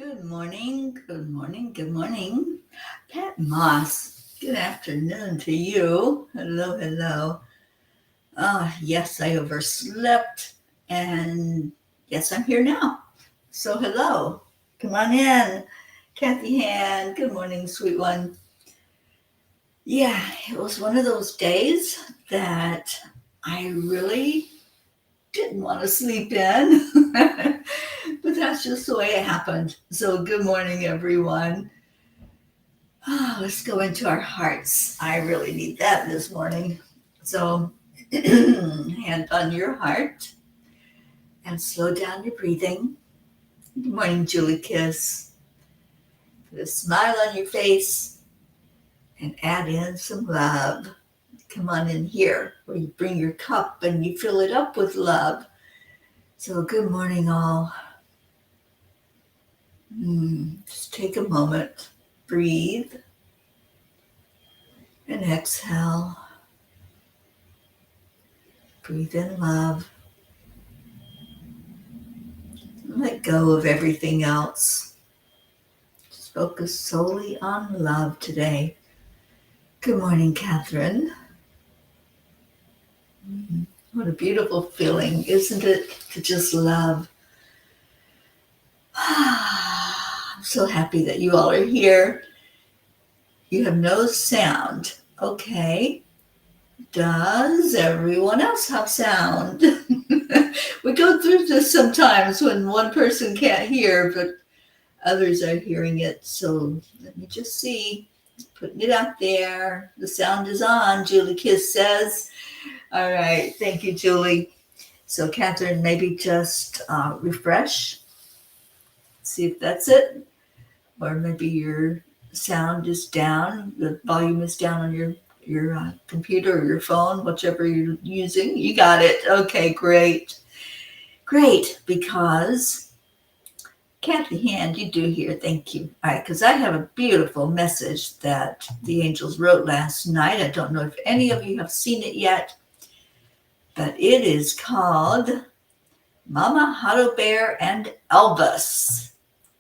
Good morning, good morning, good morning. Pat Moss, good afternoon to you. Hello, hello. Yes, I overslept, and yes, I'm here now. So, hello. Come on in. Kathy Han, good morning, sweet one. Yeah, it was one of those days that I really didn't want to sleep in, but that's just the way it happened. So, good morning, everyone. Let's go into our hearts. I really need that this morning. So, hand on your heart and slow down your breathing. Good morning, Julie Kiss. Put a smile on your face and add in some love. Come on in here where you bring your cup and you fill it up with love. So, good morning, all. Just take a moment, breathe, and exhale. Breathe in love. Let go of everything else. Just focus solely on love today. Good morning, Catherine. What a beautiful feeling, isn't it, to just love? I'm so happy that you all are here. You have no sound. Okay. Does everyone else have sound? We go through this sometimes when one person can't hear, but others are hearing it. So let me just see. Putting it out there. The sound is on, Julie Kiss says. All right. Thank you, Julie. So, Catherine, maybe just refresh. See if that's it. Or maybe your sound is down. The volume is down on your computer or your phone, whichever you're using. You got it. Okay, great. Great, because Kathy Hand, you do hear, thank you. All right, because I have a beautiful message that the angels wrote last night. I don't know if any of you have seen it yet, but it is called Mama Huddle Bear and Elvis.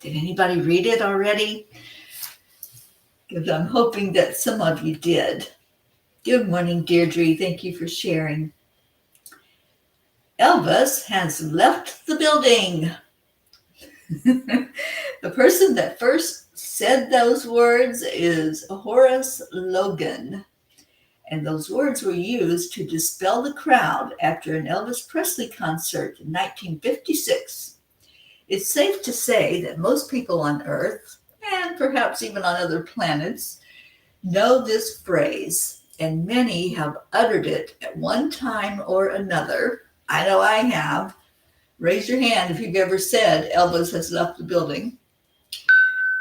Did anybody read it already? Because I'm hoping that some of you did. Good morning, Deirdre. Thank you for sharing. Elvis has left the building. The person that first said those words is Horace Logan. And those words were used to dispel the crowd after an Elvis Presley concert in 1956. It's safe to say that most people on Earth, and perhaps even on other planets, know this phrase, and many have uttered it at one time or another. I know I have. Raise your hand if you've ever said Elvis has left the building.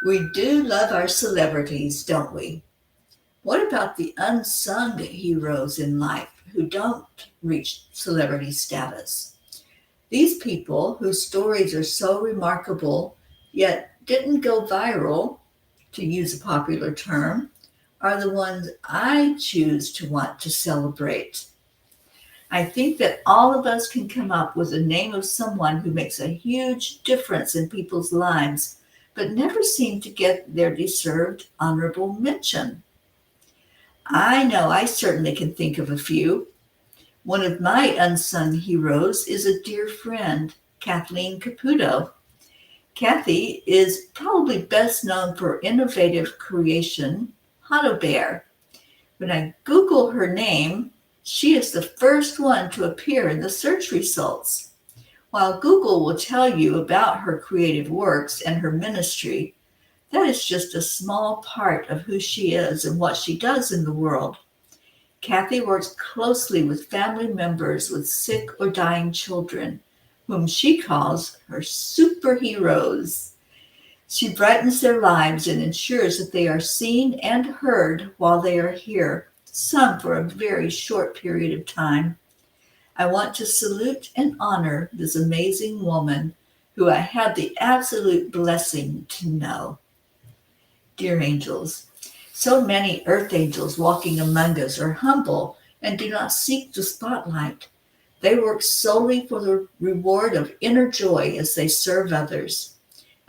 We do love our celebrities, don't we? What about the unsung heroes in life who don't reach celebrity status? These people whose stories are so remarkable yet didn't go viral, to use a popular term, are the ones I choose to want to celebrate. I think that all of us can come up with a name of someone who makes a huge difference in people's lives, but never seem to get their deserved honorable mention. I know I certainly can think of a few. One of my unsung heroes is a dear friend, Kathleen Caputo. Kathy is probably best known for innovative creation, Huddle Bear. When I Google her name, she is the first one to appear in the search results. While Google will tell you about her creative works and her ministry, that is just a small part of who she is and what she does in the world. Kathy works closely with family members with sick or dying children, whom she calls her superheroes. She brightens their lives and ensures that they are seen and heard while they are here, some for a very short period of time. I want to salute and honor this amazing woman who I had the absolute blessing to know. Dear angels, so many earth angels walking among us are humble and do not seek the spotlight. They work solely for the reward of inner joy as they serve others.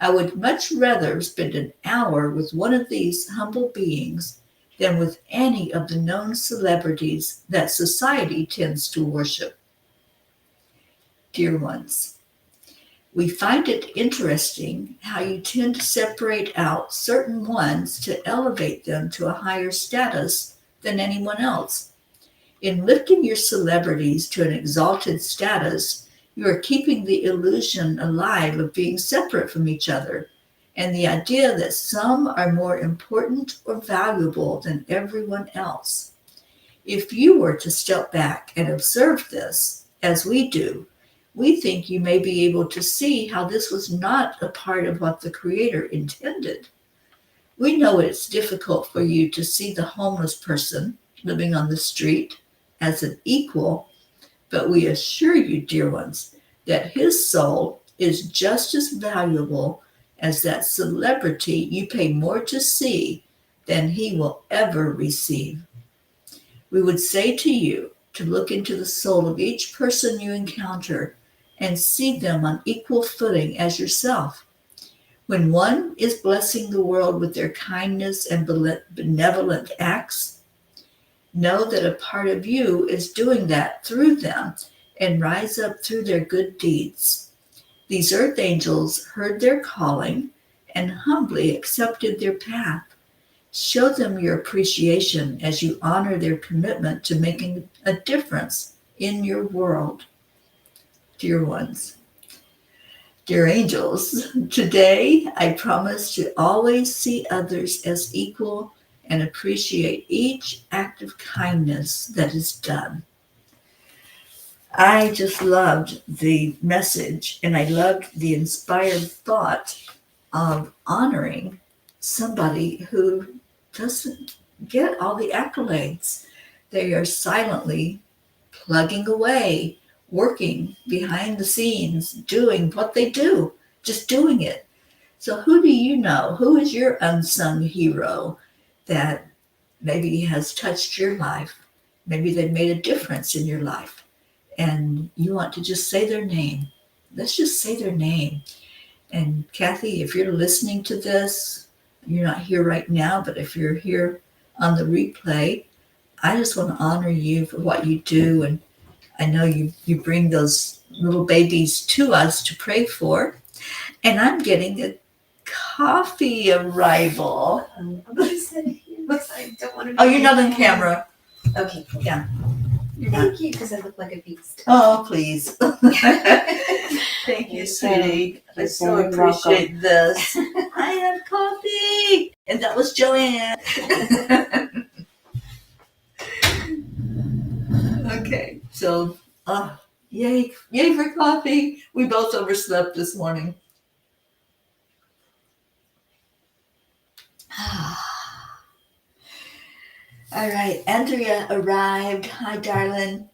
I would much rather spend an hour with one of these humble beings than with any of the known celebrities that society tends to worship. Dear ones, we find it interesting how you tend to separate out certain ones to elevate them to a higher status than anyone else. In lifting your celebrities to an exalted status, you are keeping the illusion alive of being separate from each other and the idea that some are more important or valuable than everyone else. If you were to step back and observe this, as we do, we think you may be able to see how this was not a part of what the Creator intended. We know it's difficult for you to see the homeless person living on the street as an equal, but we assure you, dear ones, that his soul is just as valuable as that celebrity you pay more to see than he will ever receive. We would say to you to look into the soul of each person you encounter and see them on equal footing as yourself. When one is blessing the world with their kindness and benevolent acts, know that a part of you is doing that through them and rise up through their good deeds. These earth angels heard their calling and humbly accepted their path. Show them your appreciation as you honor their commitment to making a difference in your world. Dear ones, dear angels, today I promise to always see others as equal and appreciate each act of kindness that is done. I just loved the message, and I loved the inspired thought of honoring somebody who doesn't get all the accolades. They are silently plugging away, working behind the scenes, doing what they do, just doing it. So who do you know? Who is your unsung hero that maybe has touched your life? Maybe they've made a difference in your life and you want to just say their name. Let's just say their name. And Kathy, if you're listening to this, you're not here right now, but if you're here on the replay, I just want to honor you for what you do. And I know you bring those little babies to us to pray for. And I'm getting a coffee arrival. I'm going to sit here because I don't want to be. Oh, you're not on camera. Okay. Yeah. Thank you, because I look like a beast. Oh, please. Thank you, sweetie. I so appreciate this. I have coffee. And that was Joanne. Okay, so yay for coffee. We both overslept this morning. All right, Andrea arrived. Hi, darling.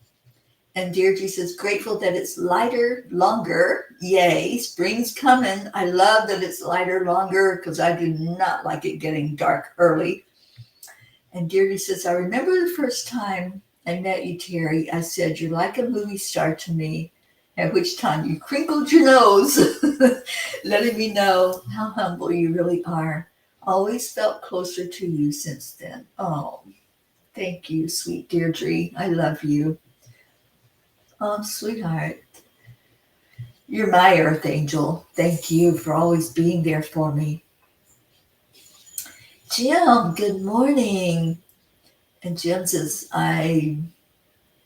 And Deirdre says, grateful that it's lighter, longer. Yay, spring's coming. I love that it's lighter, longer, because I do not like it getting dark early. And Deirdre says, I remember the first time I met you, Teri. I said, you're like a movie star to me, at which time you crinkled your nose, letting me know how humble you really are. Always felt closer to you since then. Oh, thank you, sweet Deirdre. I love you. Oh, sweetheart. You're my earth angel. Thank you for always being there for me. Jim, good morning. And Jim says, I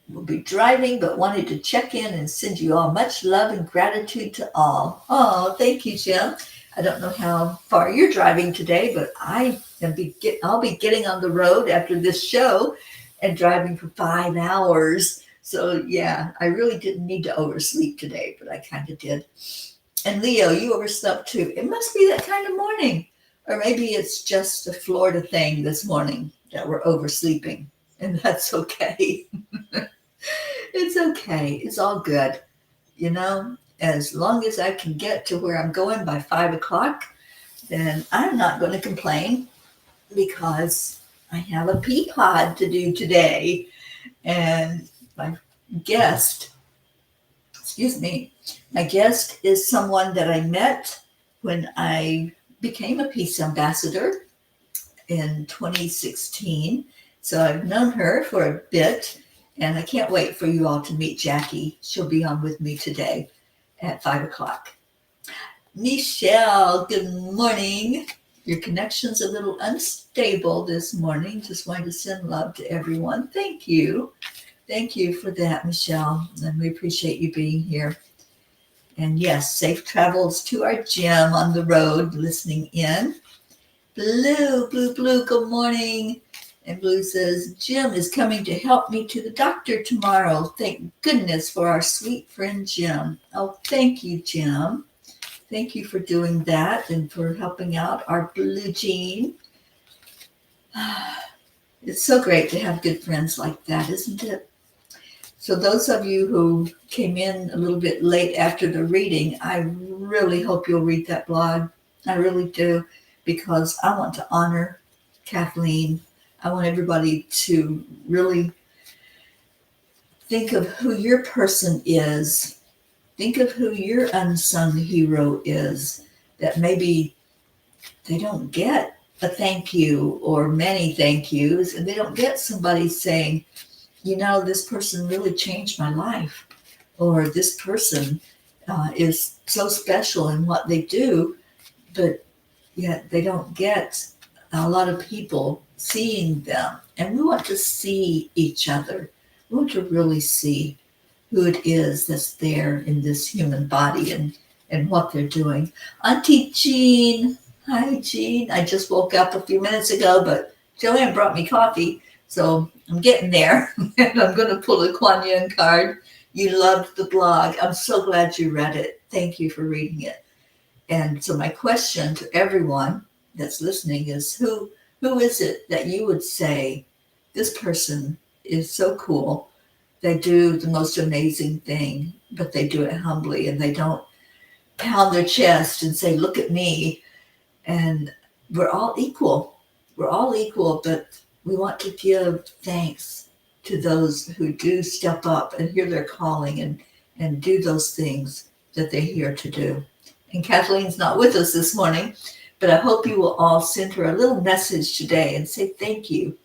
will be driving, but wanted to check in and send you all much love and gratitude to all. Oh, thank you, Jim. I don't know how far you're driving today, but I'll be getting on the road after this show and driving for 5 hours. So yeah, I really didn't need to oversleep today, but I kind of did. And Leo, you overslept too. It must be that kind of morning. Or maybe it's just a Florida thing this morning that we're oversleeping. And that's okay. It's okay. It's all good. You know, as long as I can get to where I'm going by 5 o'clock, then I'm not going to complain because I have a pea pod to do today. And my guest is someone that I met when I became a peace ambassador in 2016. So I've known her for a bit, and I can't wait for you all to meet Jackie. She'll be on with me today at 5 o'clock. Michelle, good morning. Your connection's a little unstable this morning. Just wanted to send love to everyone. Thank you. Thank you for that, Michelle. And we appreciate you being here. And yes, safe travels to our gym on the road, listening in. Blue, good morning. And Blue says, Jim is coming to help me to the doctor tomorrow. Thank goodness for our sweet friend Jim. Oh, thank you, Jim. Thank you for doing that and for helping out our Blue Jean. It's so great to have good friends like that, isn't it? So those of you who came in a little bit late after the reading, I really hope you'll read that blog. I really do, because I want to honor Kathleen. I want everybody to really think of who your person is. Think of who your unsung hero is, that maybe they don't get a thank you or many thank yous, and they don't get somebody saying, you know, this person really changed my life, or this person is so special in what they do, but yet they don't get a lot of people seeing them. And we want to see each other. We want to really see who it is that's there in this human body and what they're doing. Auntie Jean. Hi, Jean. I just woke up a few minutes ago, but Joanne brought me coffee, so I'm getting there. And I'm going to pull a Kuan Yin card. You loved the blog. I'm so glad you read it. Thank you for reading it. And so my question to everyone that's listening is, who is it that you would say, this person is so cool? They do the most amazing thing, but they do it humbly, and they don't pound their chest and say, look at me. And we're all equal. We're all equal, but we want to give thanks to those who do step up and hear their calling and do those things that they're here to do. And Kathleen's not with us this morning, but I hope you will all send her a little message today and say thank you.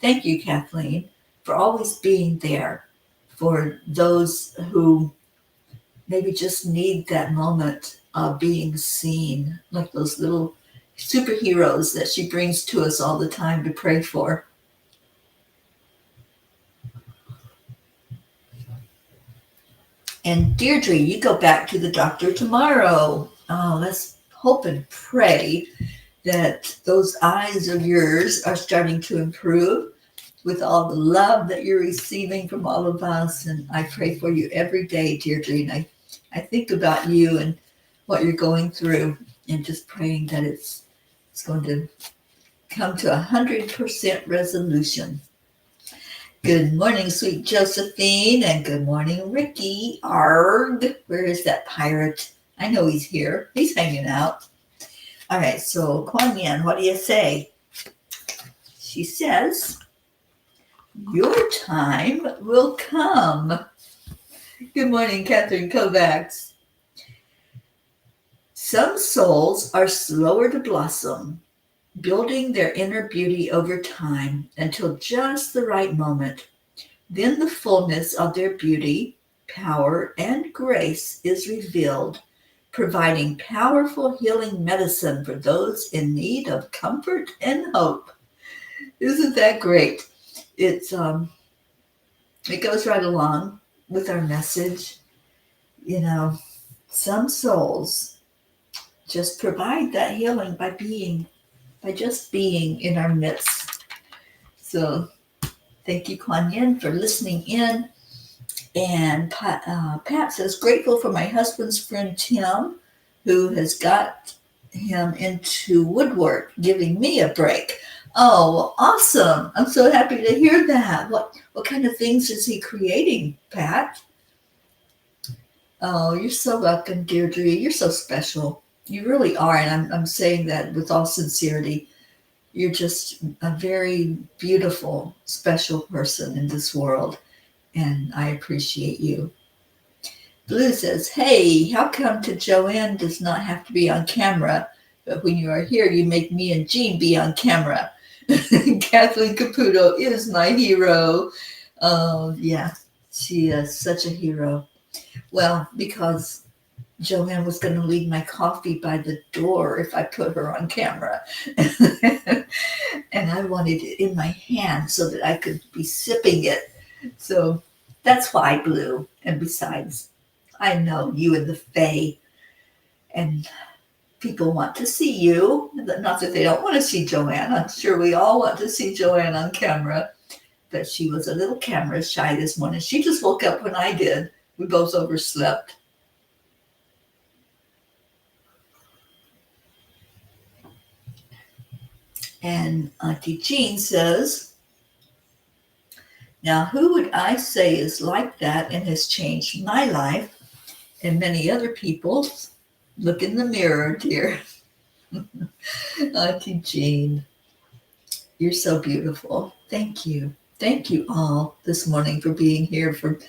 Thank you, Kathleen, for always being there for those who maybe just need that moment of being seen, like those little superheroes that she brings to us all the time to pray for. And Deirdre, you go back to the doctor tomorrow. Oh, let's hope and pray that those eyes of yours are starting to improve with all the love that you're receiving from all of us. And I pray for you every day, Deirdre. And I think about you and what you're going through, and just praying that it's going to come to 100% resolution. Good morning, sweet Josephine, and good morning, Ricky. Arg, where is that pirate? I know he's here. He's hanging out. All right, so Kuan Yin, what do you say? She says, your time will come. Good morning, Catherine Kovacs. Some souls are slower to blossom, building their inner beauty over time until just the right moment. Then the fullness of their beauty, power, and grace is revealed, providing powerful healing medicine for those in need of comfort and hope. Isn't that great? It goes right along with our message. You know, some souls just provide that healing by just being in our midst. So thank you, Kuan Yin, for listening in. And Pat says, grateful for my husband's friend Tim, who has got him into woodwork, giving me a break. Oh, awesome. I'm so happy to hear that. What kind of things is he creating, Pat? Oh, you're so welcome, Deirdre. You're so special. You really are. And I'm saying that with all sincerity. You're just a very beautiful, special person in this world. And I appreciate you. Blue says, hey, how come to Joanne does not have to be on camera, but when you are here, you make me and Jean be on camera. Kathleen Caputo is my hero. Oh, yeah, she is such a hero. Well, because Joanne was going to leave my coffee by the door if I put her on camera. And I wanted it in my hand so that I could be sipping it. So that's why, Blue. And besides, I know you and the Fae, and people want to see you. Not that they don't want to see Joanne. I'm sure we all want to see Joanne on camera. But she was a little camera shy this morning. She just woke up when I did. We both overslept. And Auntie Jean says, now who would I say is like that and has changed my life and many other people's? Look in the mirror, dear. Auntie Jean, you're so beautiful. Thank you. Thank you all this morning for being here, for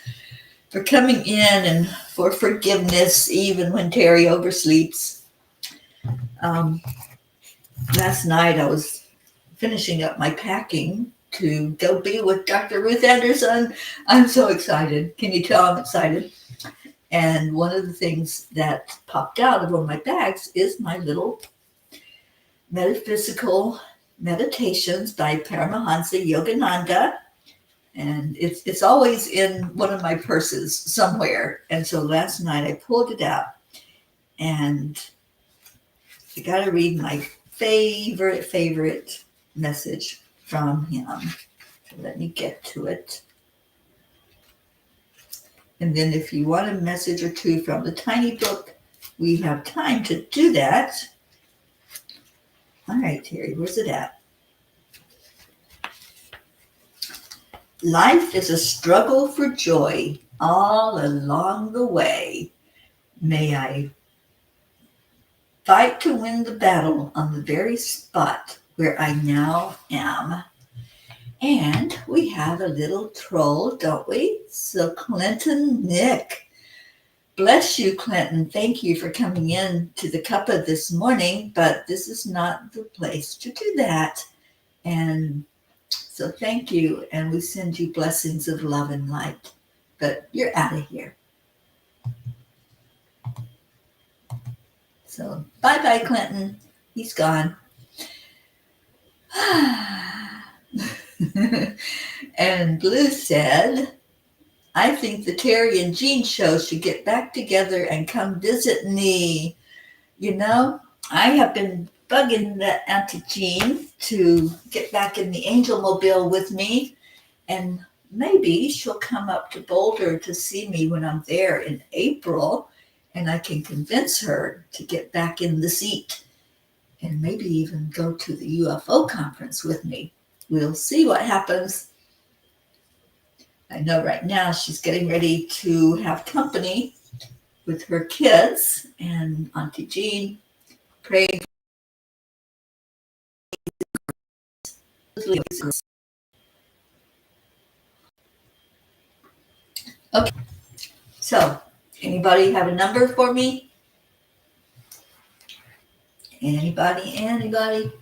coming in, and for forgiveness even when Teri oversleeps. Last night I was finishing up my packing to go be with Dr. Ruth Anderson. I'm so excited. Can you tell I'm excited? And one of the things that popped out of one of my bags is my little metaphysical meditations by Paramahansa Yogananda. And it's always in one of my purses somewhere. And so last night I pulled it out, and I got to read my favorite message from him. So let me get to it. And then if you want a message or two from the tiny book, we have time to do that. All right, Teri, where's it at? Life is a struggle for joy all along the way. May I fight to win the battle on the very spot where I now am. And we have a little troll, don't we? So Clinton Nick. Bless you, Clinton. Thank you for coming in to the cuppa this morning, but this is not the place to do that. And so thank you, and we send you blessings of love and light. But you're out of here. So bye-bye, Clinton. He's gone. And Blue said, I think the Teri and Jean show should get back together and come visit me. You know, I have been bugging that Auntie Jean to get back in the Angel Mobile with me, and maybe she'll come up to Boulder to see me when I'm there in April, and I can convince her to get back in the seat and maybe even go to the UFO conference with me. We'll see what happens. I know right now she's getting ready to have company with her kids, and Auntie Jean praying. Okay, so anybody have a number for me? Anybody?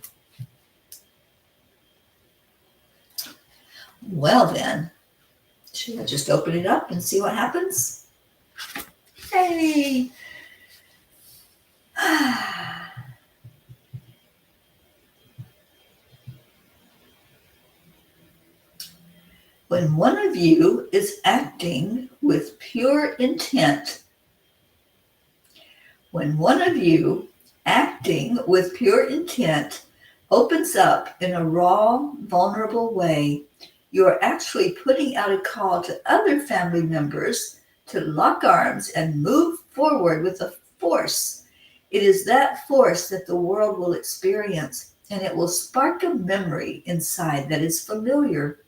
Well then, should I just open it up and see what happens? Hey! When one of you is acting with pure intent, opens up in a raw, vulnerable way, you are actually putting out a call to other family members to lock arms and move forward with a force. It is that force that the world will experience, and it will spark a memory inside that is familiar.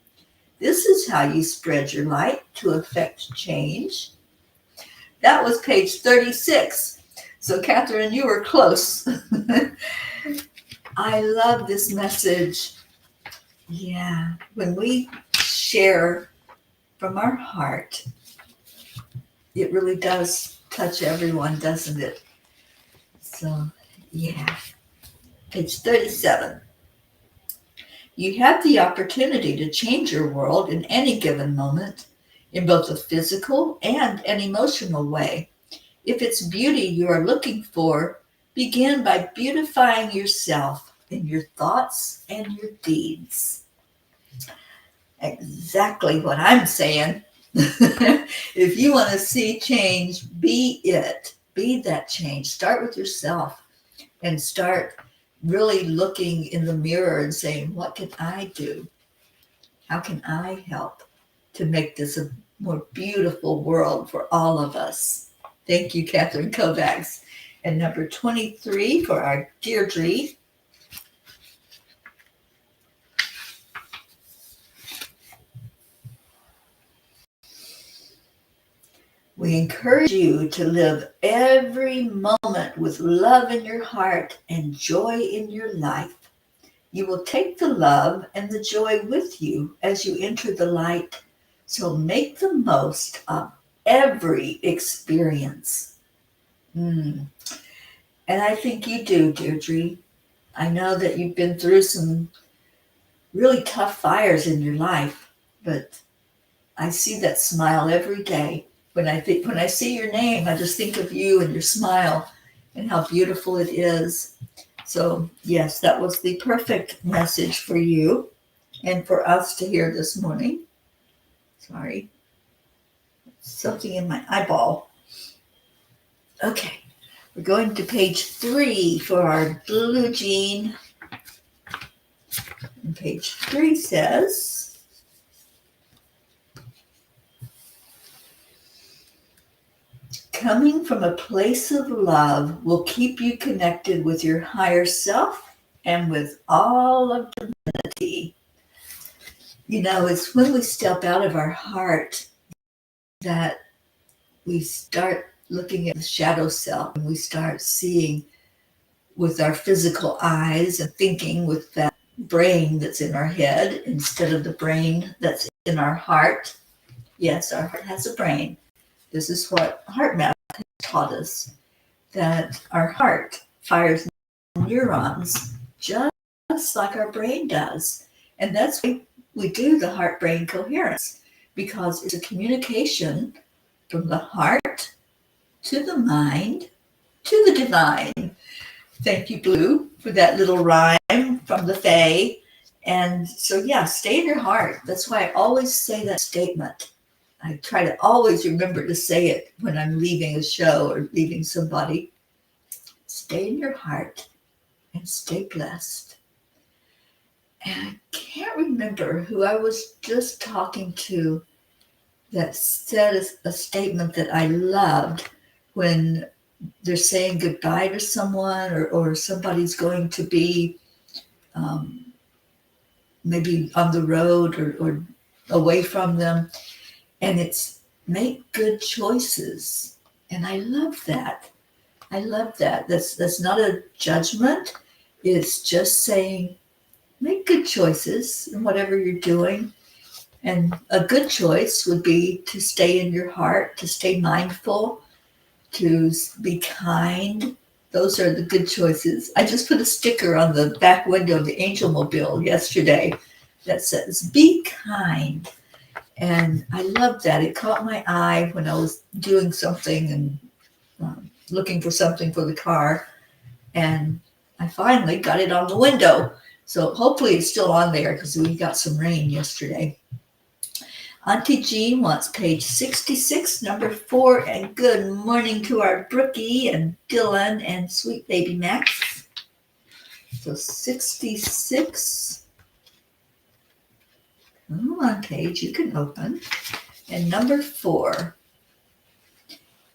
This is how you spread your light to affect change. That was page 36. So, Catherine, you were close. I love this message. Yeah, when we share from our heart, it really does touch everyone, doesn't it? So, yeah. Page 37. You have the opportunity to change your world in any given moment, in both a physical and an emotional way. If it's beauty you are looking for, begin by beautifying yourself in your thoughts and your deeds. Exactly what I'm saying. If you want to see change, be it. Be that change. Start with yourself and start really looking in the mirror and saying, what can I do? How can I help to make this a more beautiful world for all of us? Thank you, Catherine Kovacs. And number 23 for our Deirdre. We encourage you to live every moment with love in your heart and joy in your life. You will take the love and the joy with you as you enter the light. So make the most of every experience. And I think you do, Deirdre. I know that you've been through some really tough fires in your life, but I see that smile every day. When I see your name, I just think of you and your smile and how beautiful it is. So yes, that was the perfect message for you and for us to hear this morning. Sorry, something in my eyeball. Okay, we're going to page 3 for our blue jean. And page 3 says, coming from a place of love will keep you connected with your higher self and with all of divinity. You know, it's when we step out of our heart that we start looking at the shadow self and we start seeing with our physical eyes and thinking with that brain that's in our head instead of the brain that's in our heart. Yes, our heart has a brain. This is what heart math has taught us, that our heart fires neurons just like our brain does. And that's why we do the heart-brain coherence, because it's a communication from the heart to the mind to the divine. Thank you, Blue, for that little rhyme from the Fae. And so, yeah, stay in your heart. That's why I always say that statement. I try to always remember to say it when I'm leaving a show or leaving somebody. Stay in your heart and stay blessed. And I can't remember who I was just talking to that said a statement that I loved when they're saying goodbye to someone, or somebody's going to be maybe on the road or away from them. And it's make good choices. And I love that. I love that. That's not a judgment. It's just saying, make good choices in whatever you're doing. And a good choice would be to stay in your heart, to stay mindful, to be kind. Those are the good choices. I just put a sticker on the back window of the Angel Mobile yesterday that says, be kind. And I love that. It caught my eye when I was doing something and looking for something for the car. And I finally got it on the window. So hopefully it's still on there because we got some rain yesterday. Auntie Jean wants page 66, number 4, and good morning to our Brookie and Dylan and sweet baby Max. So 66. Come on, page, you can open. And number 4,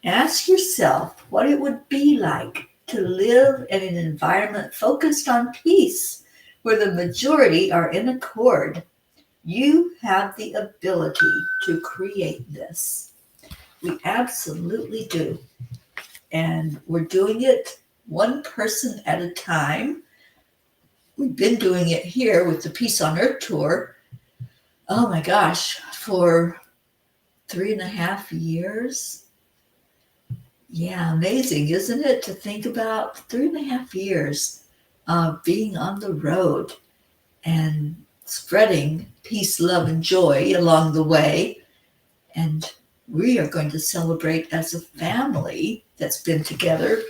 ask yourself what it would be like to live in an environment focused on peace, where the majority are in accord. You have the ability to create this. We absolutely do. And we're doing it one person at a time. We've been doing it here with the Peace on Earth tour. Oh my gosh, for 3.5 years. Yeah, amazing, isn't it? To think about 3.5 years of being on the road and spreading peace, love, and joy along the way. And we are going to celebrate as a family that's been together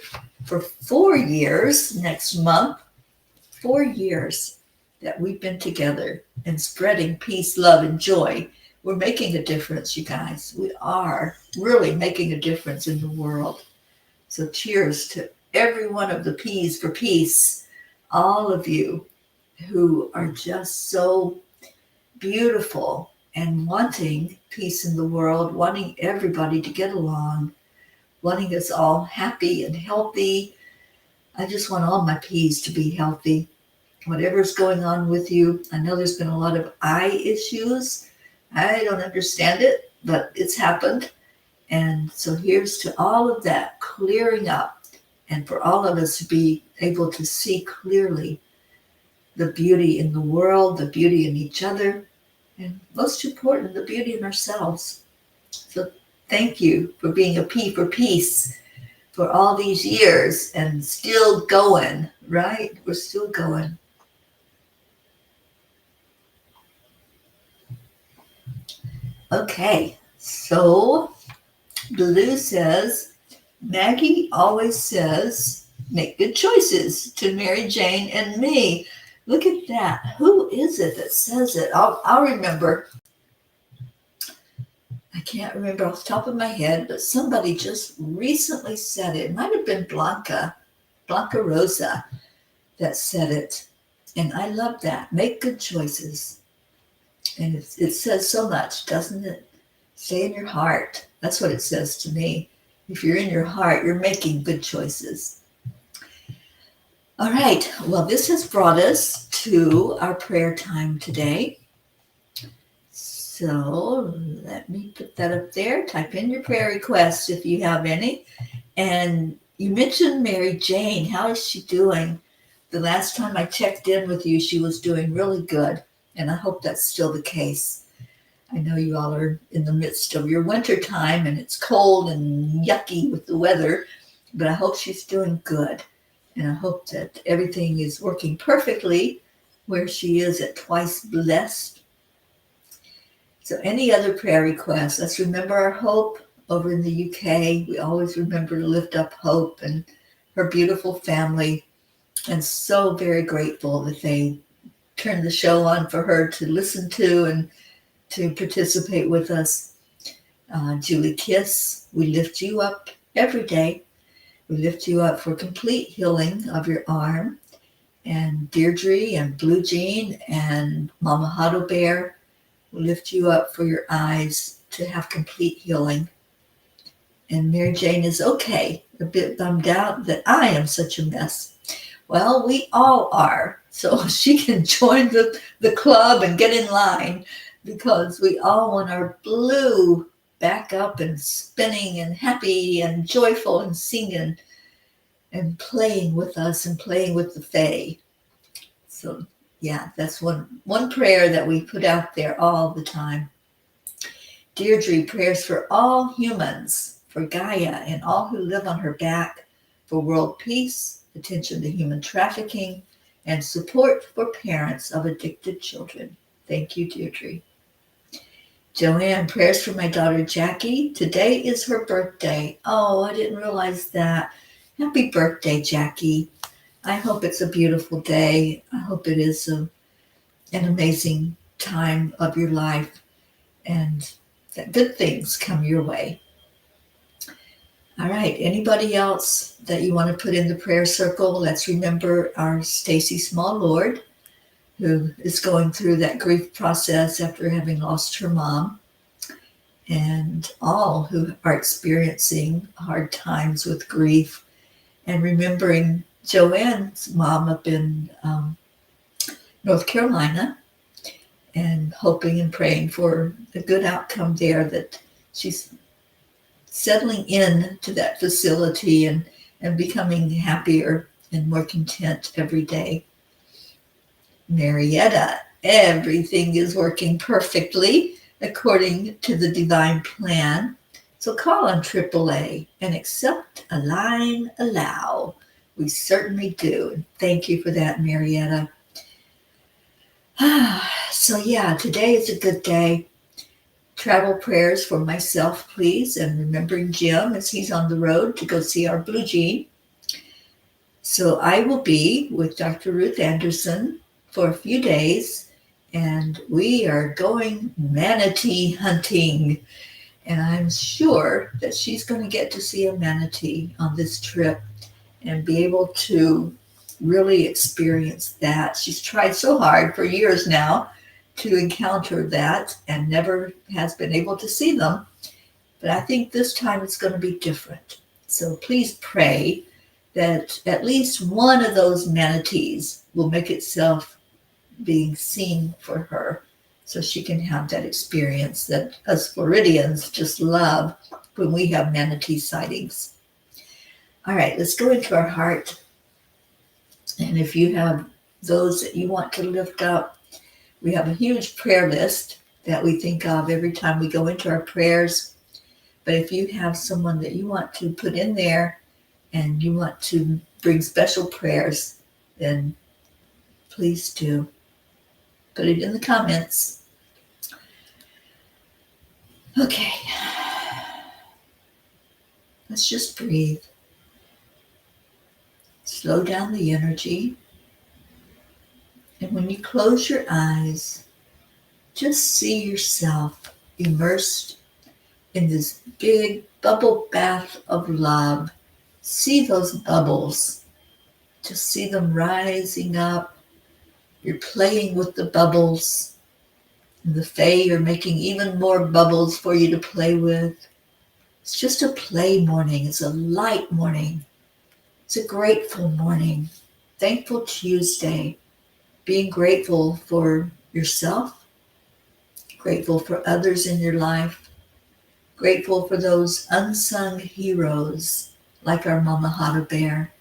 for 4 years next month. 4 years that we've been together and spreading peace, love, and joy. We're making a difference, you guys. We are really making a difference in the world. So cheers to every one of the P's for peace, all of you who are just so beautiful and wanting peace in the world, wanting everybody to get along, wanting us all happy and healthy. I just want all my P's to be healthy. Whatever's going on with you, I know there's been a lot of eye issues. I don't understand it, but it's happened. And so here's to all of that clearing up, and for all of us to be able to see clearly the beauty in the world, the beauty in each other, and most important, the beauty in ourselves. So thank you for being a P for peace for all these years and still going, right? We're still going. Okay, so Blue says, Maggie always says, make good choices to Mary Jane and me. Look at that. Who is it that says it? I'll remember. I can't remember off the top of my head, but somebody just recently said it. It might have been Blanca Rosa that said it. And I love that. Make good choices. And it says so much, doesn't it? Stay in your heart. That's what it says to me. If you're in your heart, you're making good choices. All right. Well, this has brought us to our prayer time today. So let me put that up there. Type in your prayer requests if you have any. And you mentioned Mary Jane. How is she doing? The last time I checked in with you, she was doing really good. And I hope that's still the case. I know you all are in the midst of your winter time and it's cold and yucky with the weather, but I hope she's doing good. And I hope that everything is working perfectly where she is at Twice Blessed. So any other prayer requests? Let's remember our Hope over in the UK. We always remember to lift up Hope and her beautiful family. And so very grateful that they turned the show on for her to listen to and to participate with us. Julie Kiss, we lift you up every day. We lift you up for complete healing of your arm. And Deirdre and Blue Jean and Mama Huddle Bear, we lift you up for your eyes to have complete healing. And Mary Jane is okay, a bit bummed out that I am such a mess. Well, we all are. So she can join the club and get in line, because we all want our Blue back up and spinning and happy and joyful and singing and playing with us and playing with the Fae. So yeah, that's one prayer that we put out there all the time. Deirdre, prayers for all humans, for Gaia and all who live on her back, for world peace, attention to human trafficking, and support for parents of addicted children. Thank you, Deirdre. Joanne, prayers for my daughter Jackie. Today is her birthday. Oh, I didn't realize that. Happy birthday, Jackie. I hope it's a beautiful day. I hope it is an amazing time of your life and that good things come your way. All right, anybody else that you want to put in the prayer circle? Let's remember our Stacy Small Lord, who is going through that grief process after having lost her mom, and all who are experiencing hard times with grief, and remembering Joanne's mom up in North Carolina, and hoping and praying for a good outcome there, that she's settling in to that facility and becoming happier and more content every day. Marietta, everything is working perfectly according to the divine plan. So call on AAA and accept, align, allow. We certainly do. And thank you for that, Marietta. So yeah, today is a good day. Travel prayers for myself, please, and remembering Jim as he's on the road to go see our Blue Jean. So I will be with Dr. Ruth Anderson for a few days, and we are going manatee hunting. And I'm sure that she's going to get to see a manatee on this trip and be able to really experience that. She's tried so hard for years now to encounter that and never has been able to see them. But I think this time it's going to be different. So please pray that at least one of those manatees will make itself being seen for her so she can have that experience that us Floridians just love when we have manatee sightings. All right, let's go into our heart. And if you have those that you want to lift up, we have a huge prayer list that we think of every time we go into our prayers. But if you have someone that you want to put in there and you want to bring special prayers, then please do. Put it in the comments. Okay. Let's just breathe. Slow down the energy. And when you close your eyes, just see yourself immersed in this big bubble bath of love. See those bubbles. Just see them rising up. You're playing with the bubbles. And the Fae are making even more bubbles for you to play with. It's just a play morning. It's a light morning. It's a grateful morning. Thankful Tuesday. Being grateful for yourself. Grateful for others in your life. Grateful for those unsung heroes like our Mama Hata Bear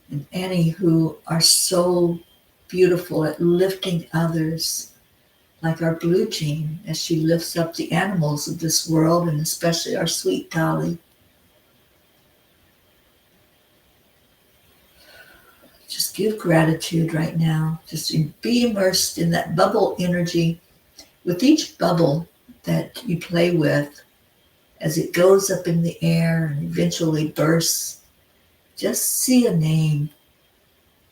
and Annie, who are so beautiful at lifting others, like our Blue Jean as she lifts up the animals of this world and especially our sweet Dolly. Just give gratitude right now. Just be immersed in that bubble energy. With each bubble that you play with, as it goes up in the air and eventually bursts, just see a name.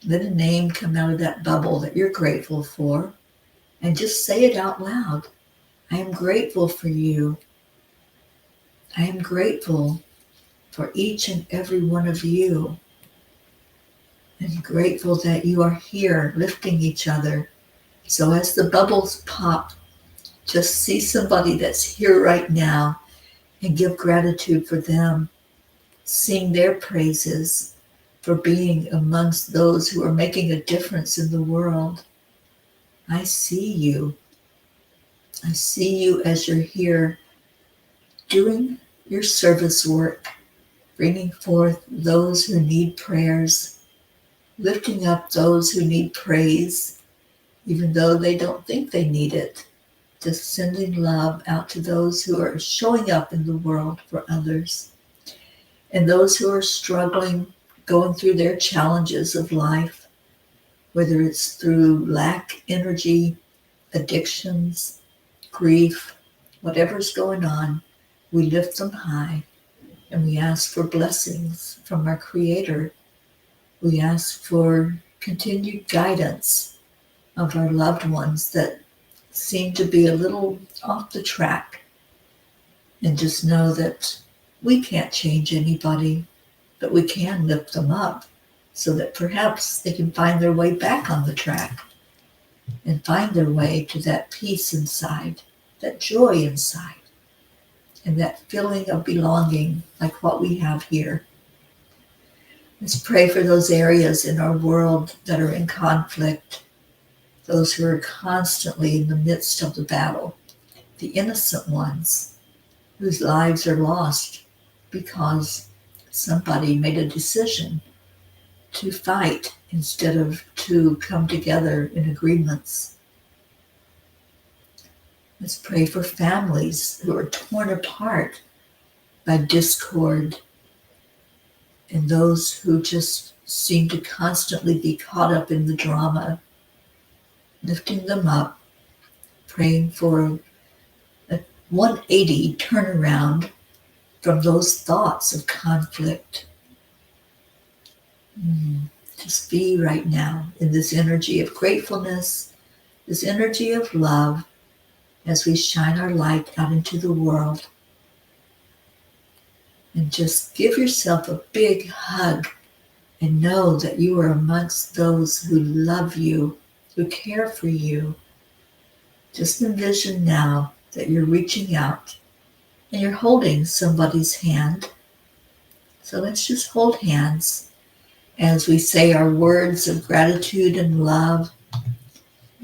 Let a name come out of that bubble that you're grateful for, and just say it out loud. I am grateful for you. I am grateful for each and every one of you. I'm grateful that you are here lifting each other. So as the bubbles pop, just see somebody that's here right now and give gratitude for them. Sing their praises for being amongst those who are making a difference in the world. I see you. I see you as you're here doing your service work, bringing forth those who need prayers, lifting up those who need praise, even though they don't think they need it. Just sending love out to those who are showing up in the world for others. And those who are struggling, going through their challenges of life, whether it's through lack, energy, addictions, grief, whatever's going on, we lift them high and we ask for blessings from our Creator. We ask for continued guidance of our loved ones that seem to be a little off the track. And just know that we can't change anybody, but we can lift them up so that perhaps they can find their way back on the track and find their way to that peace inside, that joy inside, and that feeling of belonging like what we have here. Let's pray for those areas in our world that are in conflict, those who are constantly in the midst of the battle, the innocent ones whose lives are lost because somebody made a decision to fight instead of to come together in agreements. Let's pray for families who are torn apart by discord and those who just seem to constantly be caught up in the drama, lifting them up, praying for a 180 turnaround from those thoughts of conflict. Just be right now in this energy of gratefulness, this energy of love as we shine our light out into the world. And just give yourself a big hug and know that you are amongst those who love you, who care for you. Just envision now that you're reaching out and you're holding somebody's hand. So let's just hold hands as we say our words of gratitude and love.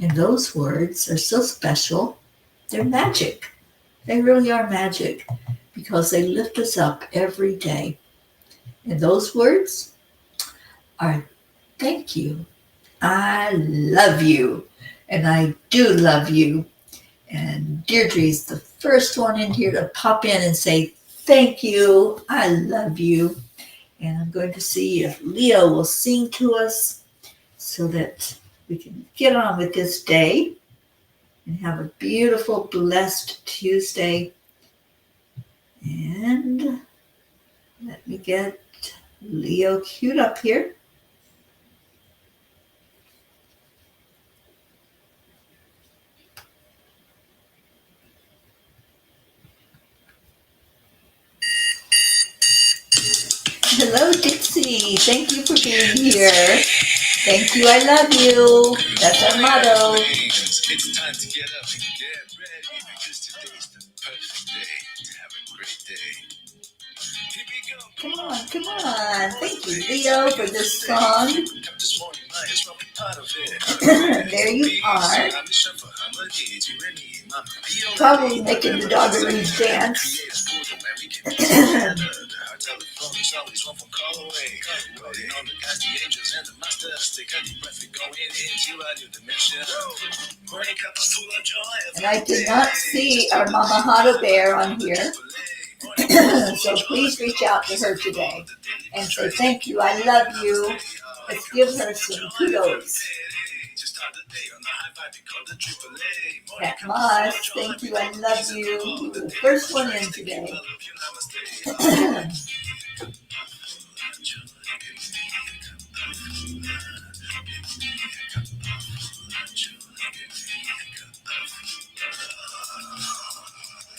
And those words are so special. They're magic. They really are magic because they lift us up every day. And those words are thank you. I love you. And I do love you. And Deirdre's the first one in here to pop in and say, thank you. I love you. And I'm going to see if Leo will sing to us so that we can get on with this day and have a beautiful, blessed Tuesday. And let me get Leo queued up here. Hello, Dixie. Thank you for being here. Thank you. I love you. That's our motto. It's time to get up and get ready because today's the perfect day to have a great day. Here we go. Come on, come on. Thank you, Leo, for this song. There you are. Probably making the doggeries dance. Telephone is always one phone call away. Rolling on the guys, the angels, and the masters. Take a deep breath and go into a new dimension. Morning Cuppa full of joy. And I did not see our Mama Hado Bear on here. So please reach out to her today and say thank you, I love you. Let's give her some kudos. Pat Moss, thank you, I love you. You were the first one in today.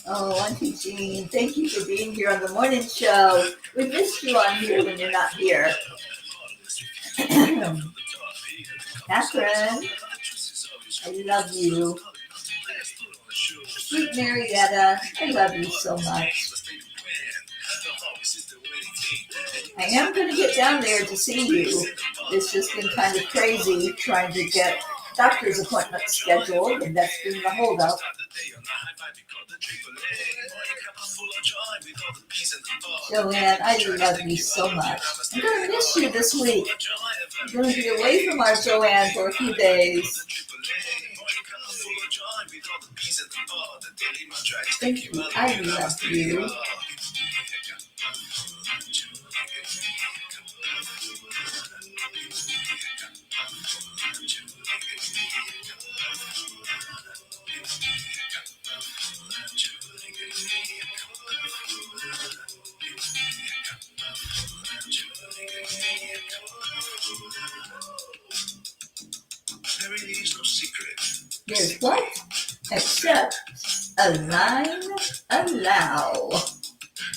Oh, Auntie Jean, thank you for being here on the morning show. We missed you on here when you're not here. Catherine, I love you. Sweet Marietta, I love you so much. I am going to get down there to see you. It's just been kind of crazy trying to get doctor's appointments scheduled, and that's been the holdup. Joanne, I love you so much. I'm going to miss you this week. I'm going to be away from our Joanne for a few days. Thank you. I love you. There is no secret. There's what? Except align, allow.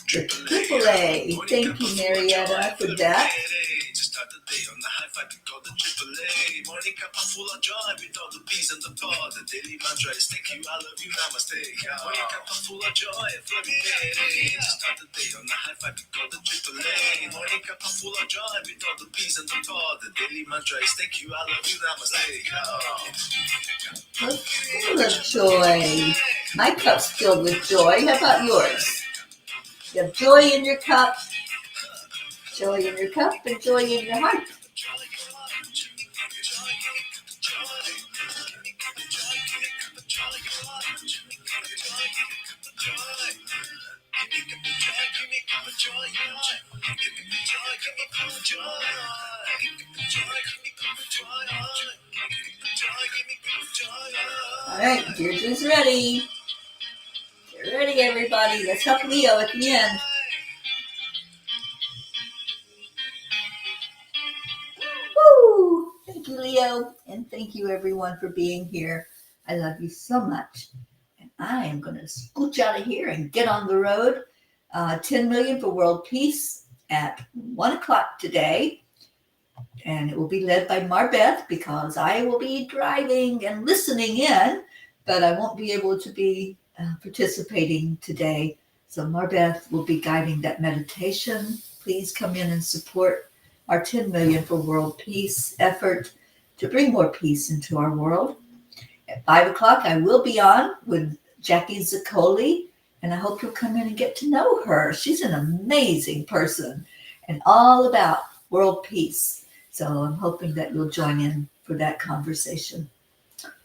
Triple A. Thank you, Marietta, for that. Morning Cuppa full of joy with all the bees and the pod. The daily mantra is thank you, I love you, namaste. Morning Cuppa full of joy and flooding day. To start the day on the high five, we call the triple A. Morning Cuppa full of joy with all the bees and the pod. The daily mantra is thank you, I love you, namaste. Full of joy. My cup's filled with joy. How about yours? You have joy in your cup, joy in your cup, and joy in your heart. All right, Deirdre's ready. Get ready, everybody. Let's help Leo at the end. Woo! Thank you, Leo. And thank you, everyone, for being here. I love you so much. And I am going to scooch out of here and get on the road. 10 million for world peace at 1 o'clock today. And it will be led by Marbeth because I will be driving and listening in, but I won't be able to be participating today. So Marbeth will be guiding that meditation. Please come in and support our 10 million for world peace effort to bring more peace into our world. At 5 o'clock, I will be on with Jackie Zaccoli, and I hope you'll come in and get to know her. She's an amazing person and all about world peace. So I'm hoping that you'll join in for that conversation.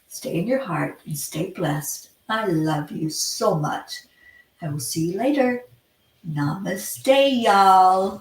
Stay in your heart and stay blessed. I love you so much. I will see you later. Namaste, y'all.